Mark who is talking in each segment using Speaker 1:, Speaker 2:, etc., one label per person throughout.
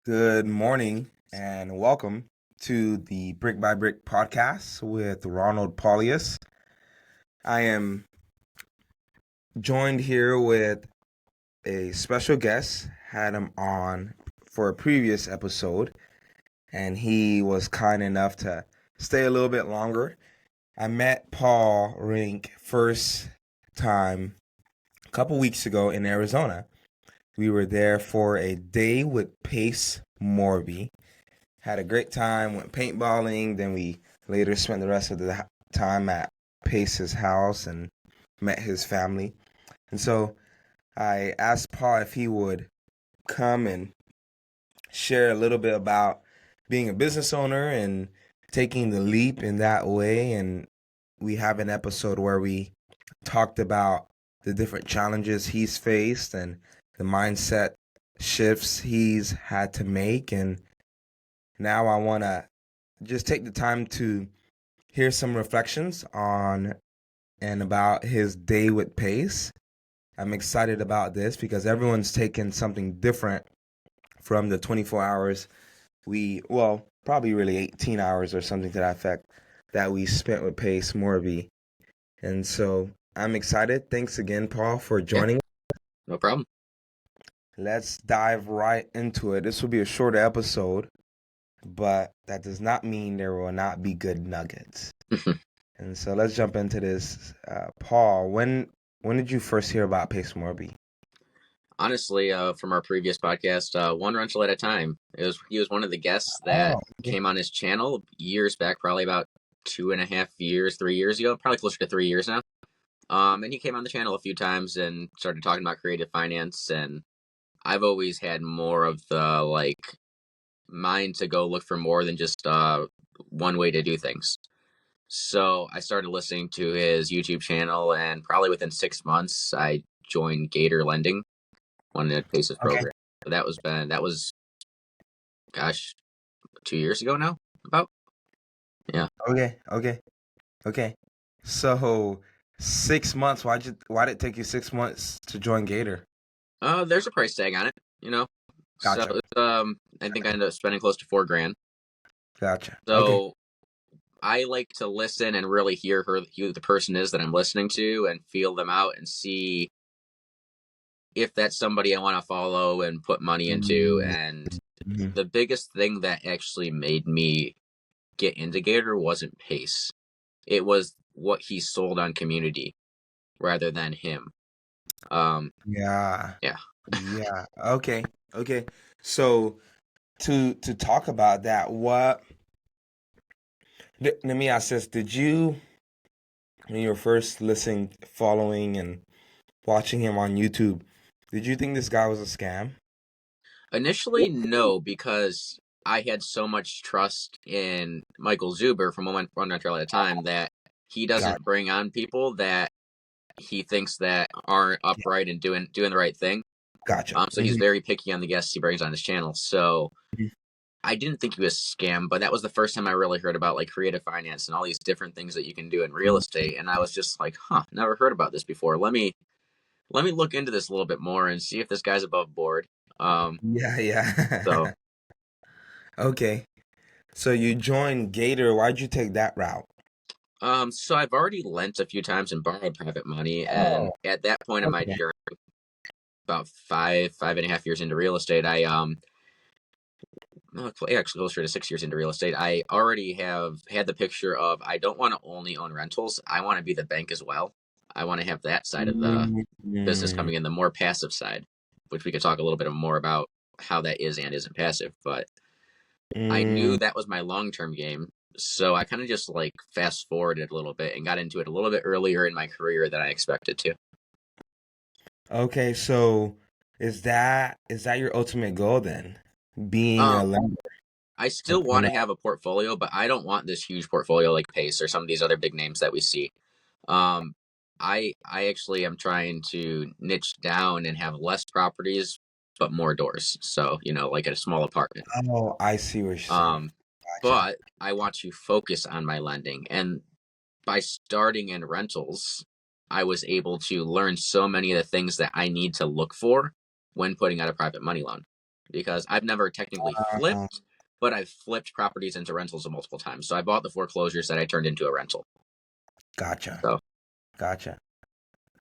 Speaker 1: Good morning and welcome to the Brick by Brick podcast with Ronald Paulius. I am joined here with a special guest, had him on for a previous episode, and he was kind enough to stay a little bit longer. I met Paul Rink first time a couple weeks ago in Arizona. We were there for a day with Pace Morby. Had a great time, went paintballing. Then we later spent the rest of the time at Pace's house and met his family. And so I asked Paul if he would come and share a little bit about being a business owner and taking the leap in that way. And we have an episode where we talked about the different challenges he's faced and the mindset shifts he's had to make. And now I want to just take the time to hear some reflections on and about his day with Pace. I'm excited about this because everyone's taken something different from the 24 hours probably really 18 hours or something to that effect that we spent with Pace Morby. And so I'm excited. Thanks again, Paul, for
Speaker 2: Yeah,
Speaker 1: joining.
Speaker 2: no problem.
Speaker 1: Let's dive right into it. This will be a shorter episode, but that does not mean there will not be good nuggets. And so let's jump into this. Paul, when did you first hear about Pace Morby?
Speaker 2: Honestly, from our previous podcast, one rental at a time. He was one of the guests that
Speaker 1: Oh, okay.
Speaker 2: came on his channel years back, probably about 2.5 years, 3 years ago, probably closer to 3 years now. And he came on the channel a few times and started talking about creative finance. And I've always had more of the mind to go look for more than just one way to do things. So I started listening to his YouTube channel, and probably within 6 months, I joined Gator Lending, one of Pace's
Speaker 1: Okay.
Speaker 2: program. That was gosh, 2 years ago now. About yeah.
Speaker 1: Okay. So 6 months. Why did it take you 6 months to join Gator?
Speaker 2: There's a price tag on it, you know. So
Speaker 1: Gotcha.
Speaker 2: I think I ended up spending close to $4,000.
Speaker 1: Gotcha. Okay.
Speaker 2: So I like to listen and really hear who the person is that I'm listening to, and feel them out and see if that's somebody I want to follow and put money into. And
Speaker 1: Mm-hmm.
Speaker 2: the biggest thing that actually made me get into Gator wasn't Pace. It was what he sold on community rather than him.
Speaker 1: Yeah.
Speaker 2: Yeah.
Speaker 1: Yeah. Okay. So to talk about that, let me ask this. Did you, when you were first listening, following, and watching him on YouTube, did you think this guy was a scam?
Speaker 2: Initially, no, because I had so much trust in Michael Zuber from One Rental at a Time that he
Speaker 1: Got
Speaker 2: doesn't bring on people that he thinks that aren't upright and doing the right thing.
Speaker 1: Gotcha.
Speaker 2: So he's very picky on the guests he brings on his channel. So I didn't think he was a scam, but that was the first time I really heard about creative finance and all these different things that you can do in real estate. And I was just like, huh, never heard about this before. Let me look into this a little bit more and see if this guy's above board.
Speaker 1: Yeah.
Speaker 2: So
Speaker 1: Okay. So you joined Gator. Why'd you take that route?
Speaker 2: so I've already lent a few times and borrowed private money, and
Speaker 1: Oh,
Speaker 2: at that point in my
Speaker 1: okay.
Speaker 2: journey, about 5.5 years into real estate, I actually closer to 6 years into real estate, I already have had the picture of I don't want to only own rentals. I want to be the bank as well. I want to have that side of the business
Speaker 1: Mm,
Speaker 2: coming in, the more passive side, which we could talk a little bit more about how that is and isn't passive. But I knew
Speaker 1: mm.
Speaker 2: that was my long term game. So I kind of just fast forwarded a little bit and got into it a little bit earlier in my career than I expected to.
Speaker 1: Okay, so is that your ultimate goal then? Being
Speaker 2: Um,
Speaker 1: a lender?
Speaker 2: I still want to have a portfolio, but I don't want this huge portfolio like Pace or some of these other big names that we see. Um, I actually am trying to niche down and have less properties but more doors. So, like a small apartment.
Speaker 1: Oh, I see what you're saying.
Speaker 2: Um,
Speaker 1: Gotcha.
Speaker 2: but I want to focus on my lending. And by starting in rentals, I was able to learn so many of the things that I need to look for when putting out a private money loan. because I've never technically
Speaker 1: Uh,
Speaker 2: flipped, but I've flipped properties into rentals multiple times. So I bought the foreclosures that I turned into a rental.
Speaker 1: gotcha.
Speaker 2: So
Speaker 1: Gotcha.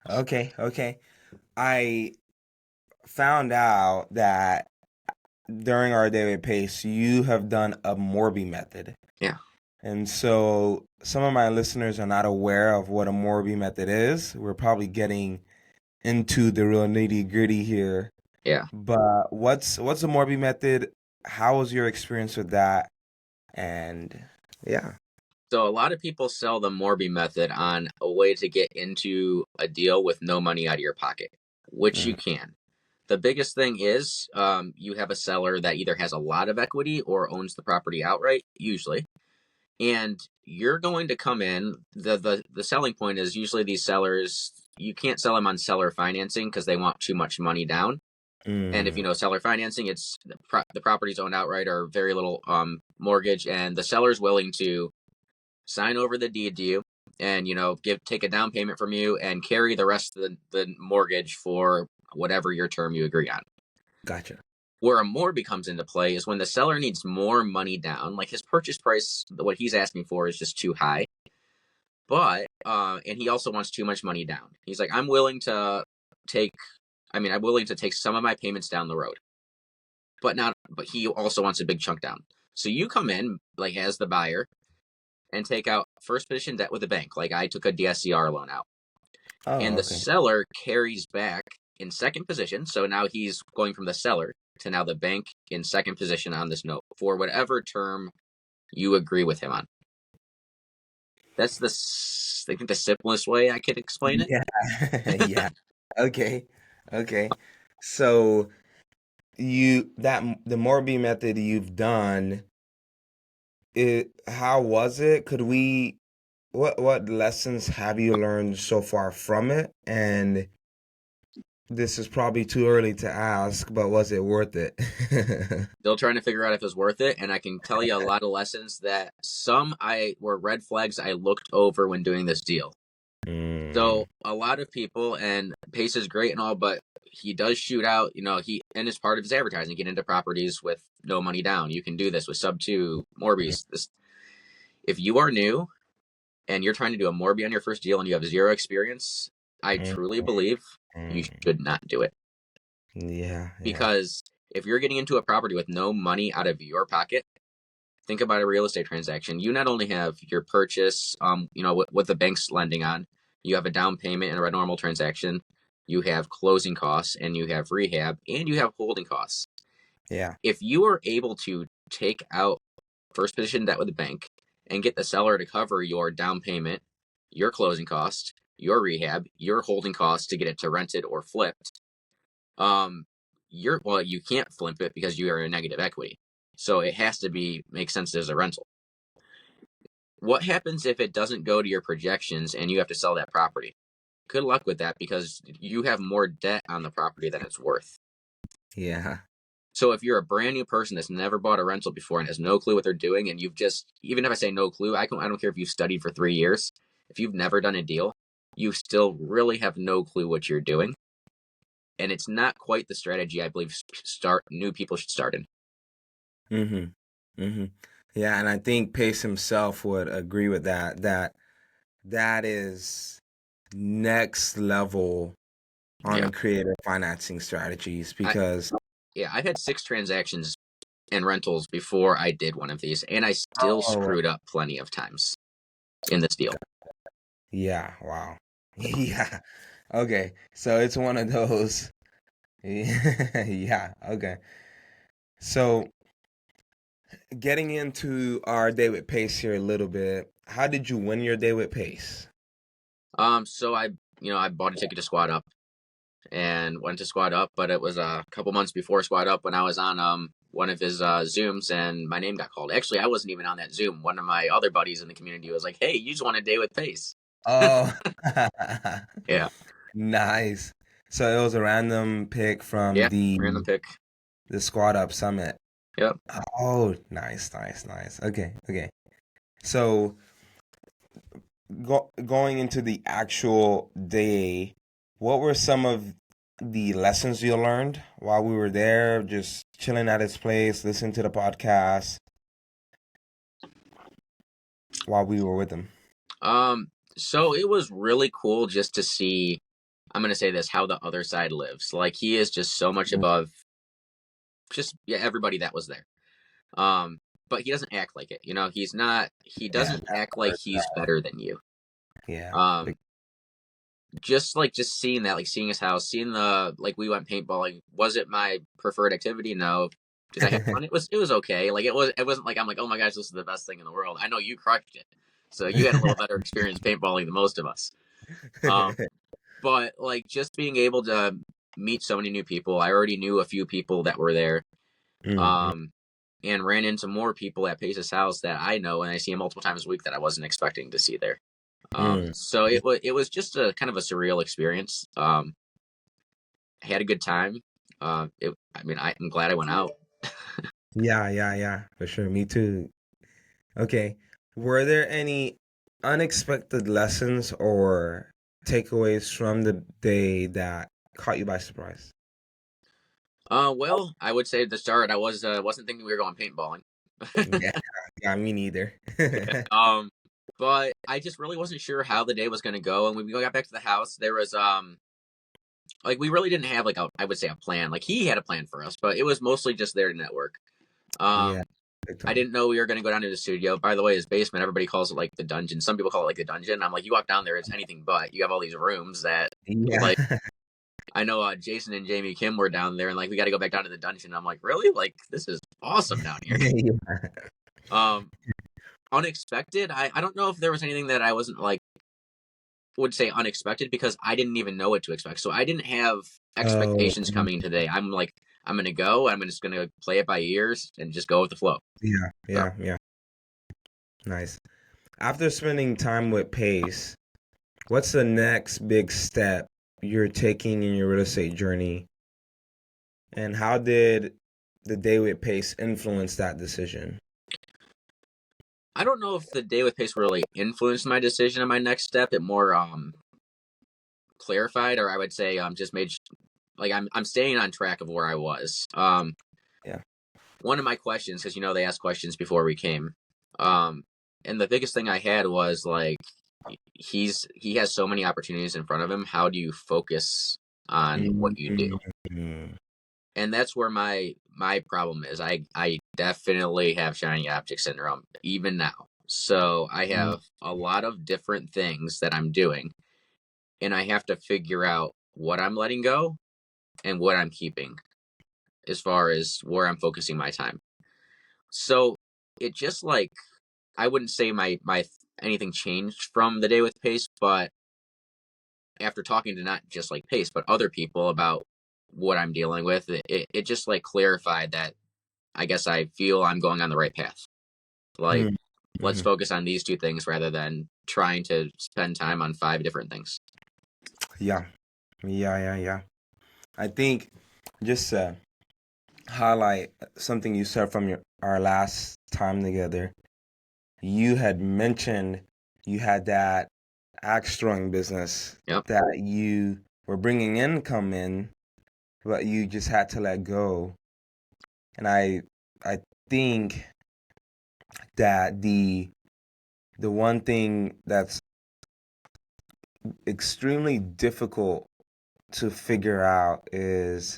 Speaker 1: Okay. Okay. I found out that during our daily pace, you have done a Morby method.
Speaker 2: yeah,
Speaker 1: And so some of my listeners are not aware of what a Morby method is. We're probably getting into the real nitty gritty here.
Speaker 2: yeah.
Speaker 1: But what's a Morby method? How was your experience with that? And yeah.
Speaker 2: So a lot of people sell the Morby method on a way to get into a deal with no money out of your pocket, which you
Speaker 1: Mm,
Speaker 2: can. The biggest thing is you have a seller that either has a lot of equity or owns the property outright, usually. And you're going to come in. The selling point is usually these sellers, you can't sell them on seller financing because they want too much money down. And if you
Speaker 1: mm,
Speaker 2: know seller financing, it's the property's owned outright or very little mortgage, and the seller's willing to sign over the deed to you and take a down payment from you and carry the rest of the mortgage for whatever your term you agree on.
Speaker 1: gotcha.
Speaker 2: Where a Morby comes into play is when the seller needs more money down, like his purchase price, what he's asking for is just too high, but and he also wants too much money down. He's like, take I'm willing to take some of my payments down the road, but he also wants a big chunk down. So you come in like as the buyer and take out first position debt with a bank. Like I took a DSCR loan out. And
Speaker 1: Oh,
Speaker 2: the
Speaker 1: okay.
Speaker 2: seller carries back in second position. So now he's going from the seller to now the bank in second position on this note for whatever term you agree with him on. That's I think the simplest way I could explain it.
Speaker 1: Yeah. Yeah. Okay. Okay. So the Morby method you've done, it how was it? Could we what lessons have you learned so far from it? And this is probably too early to ask, but was it worth it?
Speaker 2: Still trying to figure out if it's worth it, and I can tell you a lot of lessons that some I were red flags I looked over when doing this deal.
Speaker 1: Mm,
Speaker 2: So a lot of people, and Pace is great and all, but he does shoot out. He and it's part of his advertising. Get into properties with no money down. You can do this with sub two
Speaker 1: mm,
Speaker 2: Morbies. If you are new and you're trying to do a Morby on your first deal and you have zero experience, I
Speaker 1: mm,
Speaker 2: truly believe you
Speaker 1: mm.
Speaker 2: should not do it,
Speaker 1: Yeah, yeah.
Speaker 2: because if you're getting into a property with no money out of your pocket, think about a real estate transaction. You not only have your purchase, what the bank's lending on, you have a down payment in a normal transaction, you have closing costs, and you have rehab, and you have holding costs.
Speaker 1: Yeah.
Speaker 2: If you are able to take out first position debt with the bank and get the seller to cover your down payment, your closing cost, your rehab, your holding costs to get it to rented or flipped, um, you can't flip it because you are in negative equity. So it has to make sense as a rental. What happens if it doesn't go to your projections and you have to sell that property? Good luck with that, because you have more debt on the property than it's worth.
Speaker 1: Yeah.
Speaker 2: So if you're a brand new person that's never bought a rental before and has no clue what they're doing, and even if I say no clue, I don't care if you've studied for 3 years. If you've never done a deal, you still really have no clue what you're doing. And it's not quite the strategy I believe new people should start in.
Speaker 1: Mm-hmm. Mm-hmm. Yeah, and I think Pace himself would agree with that, that is next level on
Speaker 2: Yeah.
Speaker 1: the creative financing strategies
Speaker 2: I
Speaker 1: because
Speaker 2: yeah, I've had 6 transactions and rentals before I did one of these, and I still
Speaker 1: oh
Speaker 2: screwed up plenty of times in this deal.
Speaker 1: yeah, wow. Yeah. Okay. So it's one of those. Yeah, okay. So getting into our day with Pace here a little bit, how did you win your day with Pace?
Speaker 2: So I bought a ticket to Squad Up and went to Squad Up, but it was a couple months before Squad Up when I was on one of his Zooms and my name got called. Actually, I wasn't even on that Zoom. One of my other buddies in the community was like, "Hey, you just want a day with Pace?"
Speaker 1: Oh,
Speaker 2: Yeah,
Speaker 1: nice. So it was a random pick from
Speaker 2: yeah, random pick.
Speaker 1: the Squad Up Summit.
Speaker 2: Yep.
Speaker 1: Oh, nice, nice, nice. Okay, okay. So going into the actual day, what were some of the lessons you learned while we were there, just chilling at his place, listening to the podcast while we were with him?
Speaker 2: Um, so it was really cool just to see. I'm gonna say this: how the other side lives. Like he is just so much above just everybody that was there. Um, but he doesn't act like it. He's not. He
Speaker 1: Yeah,
Speaker 2: doesn't act like he's better than you.
Speaker 1: yeah.
Speaker 2: Um, just seeing that, like seeing his house, seeing the like we went paintballing. Was it my preferred activity? No. Did I have fun? It was okay. Like it wasn't like I'm like, oh my gosh, this is the best thing in the world. I know you crushed it. So you had a little better experience paintballing than most of us. Um, but like just being able to meet so many new people. I already knew a few people that were there.
Speaker 1: Mm,
Speaker 2: Um, and ran into more people at Pace's house that I know and I see him multiple times a week that I wasn't expecting to see there.
Speaker 1: mm.
Speaker 2: So it was just a kind of a surreal experience. I had a good time. I mean, I'm glad I went out.
Speaker 1: Yeah, yeah, yeah, for sure. Me too. Okay. Were there any unexpected lessons or takeaways from the day that caught you by surprise?
Speaker 2: Well, I would say at the start I wasn't thinking we were going paintballing.
Speaker 1: Yeah, yeah, me neither.
Speaker 2: um, but I just really wasn't sure how the day was going to go. And when we got back to the house, there was like we really didn't have like I would say a plan. Like he had a plan for us, but it was mostly just there to network.
Speaker 1: Yeah,
Speaker 2: Um,
Speaker 1: big
Speaker 2: I
Speaker 1: time.
Speaker 2: didn't know we were going to go down to the studio. By the way, his basement, everybody calls it like the dungeon. Some people call it like the dungeon. I'm like, you walk down there, it's anything but. You have all these rooms that,
Speaker 1: Yeah.
Speaker 2: like, I know Jason and Jamie Kim were down there, and like we got to go back down to the dungeon. I'm like, really? Like, this is awesome down here.
Speaker 1: Yeah.
Speaker 2: um, Unexpected. I don't know if there was anything that I wasn't like would say unexpected because I didn't even know what to expect. So I didn't have
Speaker 1: Oh,
Speaker 2: expectations coming in today. I'm like, I'm gonna go. I'm just gonna play it by ears and just go with the flow.
Speaker 1: yeah,
Speaker 2: So
Speaker 1: yeah, yeah. Nice. After spending time with Pace, what's the next big step you're taking in your real estate journey? And how did the day with Pace influence that decision?
Speaker 2: I don't know if the day with Pace really influenced my decision on my next step. It more clarified, or I would say just made like I'm staying on track of where I was.
Speaker 1: Yeah.
Speaker 2: One of my questions, because they asked questions before we came, um, and the biggest thing I had was like he has so many opportunities in front of him. How do you focus on what you do?
Speaker 1: Mm,
Speaker 2: And that's where my problem is. I definitely have shiny object syndrome even now. So I
Speaker 1: mm,
Speaker 2: have a lot of different things that I'm doing, and I have to figure out what I'm letting go and what I'm keeping as far as where I'm focusing my time. So it just like I wouldn't say my anything changed from the day with Pace, but after talking to not just like Pace but other people about what I'm dealing with, it just like clarified that I guess I feel I'm going on the right path. Like,
Speaker 1: mm,
Speaker 2: let's
Speaker 1: mhm.
Speaker 2: focus on these two things rather than trying to spend time on five different things.
Speaker 1: Yeah, yeah, yeah, yeah. I think just highlight something you said from our last time together. You had mentioned you had that axe throwing business
Speaker 2: Yep.
Speaker 1: that you were bringing income in, but you just had to let go. And I think that the one thing that's extremely difficult to figure out is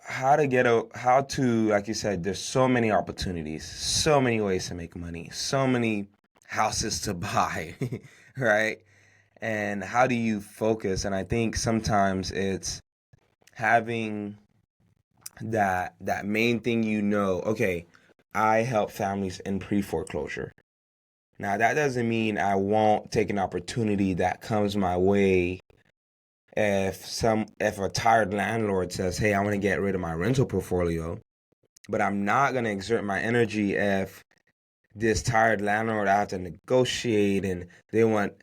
Speaker 1: how to, like you said, there's so many opportunities, so many ways to make money, so many houses to buy, right? And how do you focus? And I think sometimes it's having that main thing, okay, I help families in pre-foreclosure. Now that doesn't mean I won't take an opportunity that comes my way if a tired landlord says, "Hey, I want to get rid of my rental portfolio," but I'm not going to exert my energy if this tired landlord I have to negotiate and they want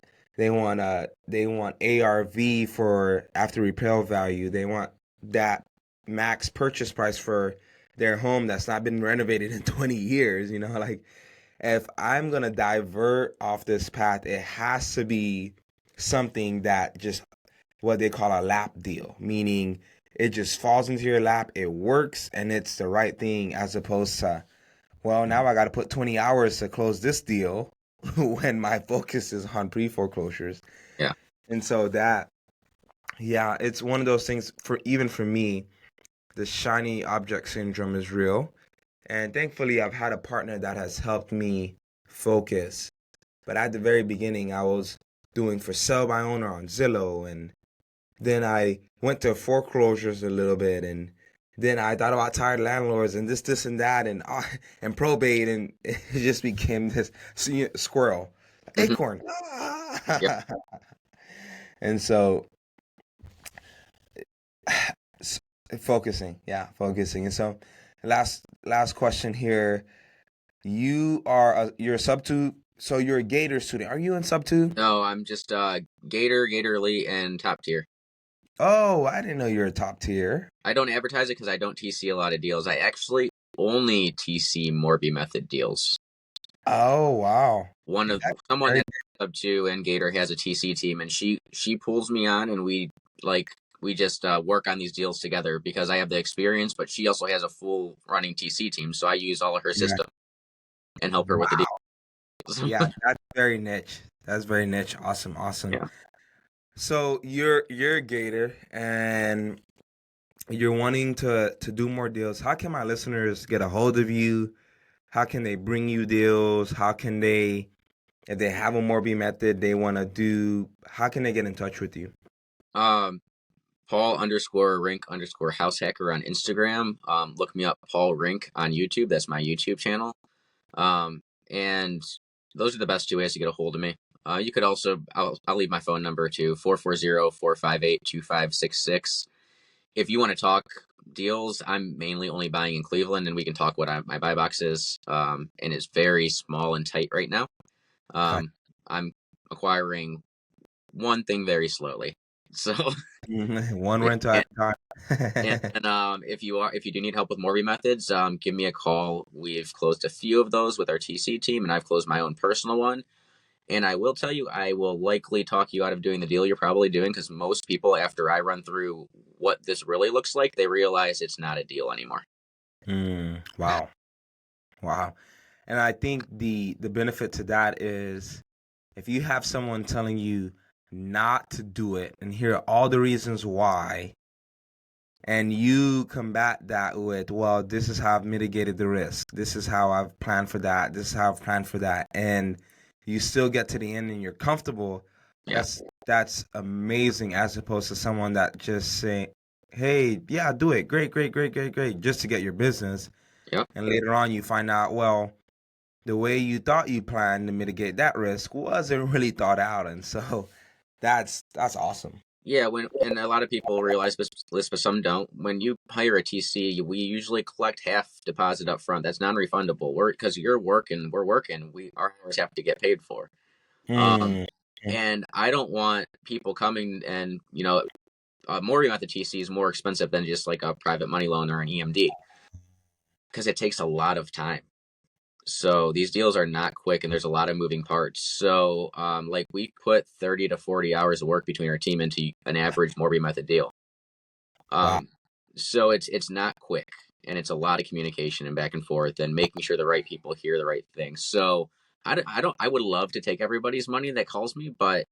Speaker 1: ARV for after repair value. They want that max purchase price for their home that's not been renovated in 20 years, like if I'm going to divert off this path, it has to be something that just what they call a lap deal, meaning it just falls into your lap, it works, and it's the right thing as opposed to, well, now I got to put 20 hours to close this deal when my focus is on pre-foreclosures.
Speaker 2: Yeah.
Speaker 1: And so yeah, it's one of those things for even for me, the shiny object syndrome is real. And thankfully, I've had a partner that has helped me focus. But at the very beginning, I was doing for sale by owner on Zillow, and then I went to foreclosures a little bit, and then I thought about tired landlords and this, and that, and probate, and it just became this squirrel,
Speaker 2: Hmm.
Speaker 1: acorn.
Speaker 2: Yep.
Speaker 1: And so focusing, yeah, focusing. And so last question here. You're a sub two, so you're a Gator student. Are you in sub two?
Speaker 2: No, I'm just Gator Elite, and top tier.
Speaker 1: Oh, I didn't know you were a top tier.
Speaker 2: I don't advertise it because I don't TC a lot of deals. I actually only TC Morby method deals.
Speaker 1: Oh, wow.
Speaker 2: One of
Speaker 1: That's
Speaker 2: someone
Speaker 1: very
Speaker 2: that sub two and Gator has a TC team, and she pulls me on, and we just work on these deals together because I have the experience, but she also has a full running TC team, so I use all of her
Speaker 1: yeah.
Speaker 2: system and help her with the
Speaker 1: Wow.
Speaker 2: deals.
Speaker 1: Yeah, that's very niche. That's very niche. Awesome, awesome.
Speaker 2: Yeah.
Speaker 1: So you're a Gator and you're wanting to do more deals. How can my listeners get a hold of you? How can they bring you deals? How can they, if they have a Morby method they want to do, how can they get in touch with you?
Speaker 2: Um, Paul_Rink_house hacker on Instagram. Look me up, Paul Rink on YouTube. That's my YouTube channel. And those are the best two ways to get a hold of me. You could also, I'll leave my phone number too, 440-458-2566. If you want to talk deals, I'm mainly only buying in Cleveland, and we can talk what my buy box is. And it's very small and tight right now.
Speaker 1: Okay.
Speaker 2: I'm acquiring one thing very slowly. So
Speaker 1: One rental
Speaker 2: and,
Speaker 1: at a time.
Speaker 2: if you do need help with Morby methods, give me a call. We've closed a few of those with our TC team, and I've closed my own personal one. And I will tell you, I will likely talk you out of doing the deal you're probably doing, because most people, after I run through what this really looks like, they realize it's not a deal anymore.
Speaker 1: Wow. Wow. And I think the benefit to that is if you have someone telling you not to do it and hear all the reasons why, and you combat that with, well, this is how I've mitigated the risk. This is how I've planned for that. This is how I've planned for that. And you still get to the end and you're comfortable.
Speaker 2: Yeah.
Speaker 1: That's amazing as opposed to someone that just saying, hey, yeah, do it. Great, great, great, great, great, just to get your business.
Speaker 2: Yep.
Speaker 1: And later on you find out, well, the way you thought you planned to mitigate that risk wasn't really thought out. And so that's awesome.
Speaker 2: Yeah, and a lot of people realize this, but some don't. When you hire a TC, we usually collect half deposit up front. That's non-refundable. Because you're working, we're working. Our hours have to get paid for. Um,
Speaker 1: Mm.
Speaker 2: and I don't want people coming and Morby method TC is more expensive than just like a private money loan or an EMD because it takes a lot of time. So these deals are not quick, and there's a lot of moving parts. So like we put 30 to 40 hours of work between our team into an average Morby method deal.
Speaker 1: Wow.
Speaker 2: So it's not quick, and it's a lot of communication and back and forth and making sure the right people hear the right things. So I would love to take everybody's money that calls me, but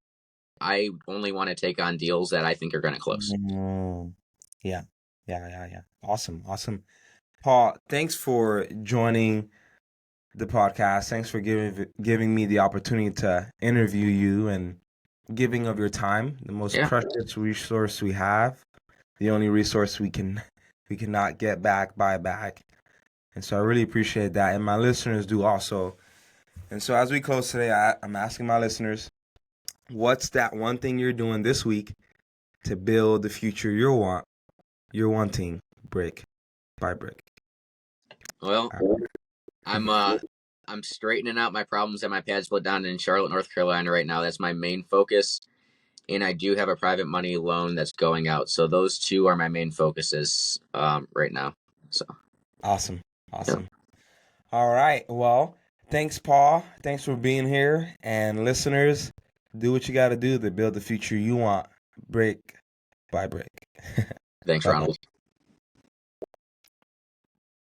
Speaker 2: I only want to take on deals that I think are going to close.
Speaker 1: Mm. Yeah. Yeah. Awesome. Awesome. Paul, thanks for joining the podcast. Thanks for giving me the opportunity to interview you and giving of your time, the most
Speaker 2: Yeah.
Speaker 1: precious resource we have, the only resource we cannot get back, buy back. And so I really appreciate that. And my listeners do also. And so as we close today, I'm asking my listeners, what's that one thing you're doing this week to build the future you're wanting brick by brick?
Speaker 2: Well, I'm straightening out my problems at my pad split down in Charlotte, North Carolina right now. That's my main focus. And I do have a private money loan that's going out. So those two are my main focuses right now. So
Speaker 1: Awesome.
Speaker 2: yeah.
Speaker 1: Awesome. All right. Well, thanks, Paul. Thanks for being here. And listeners, do what you got to do to build the future you want. brick by brick.
Speaker 2: Thanks,
Speaker 1: Bye bye.
Speaker 2: Ronald.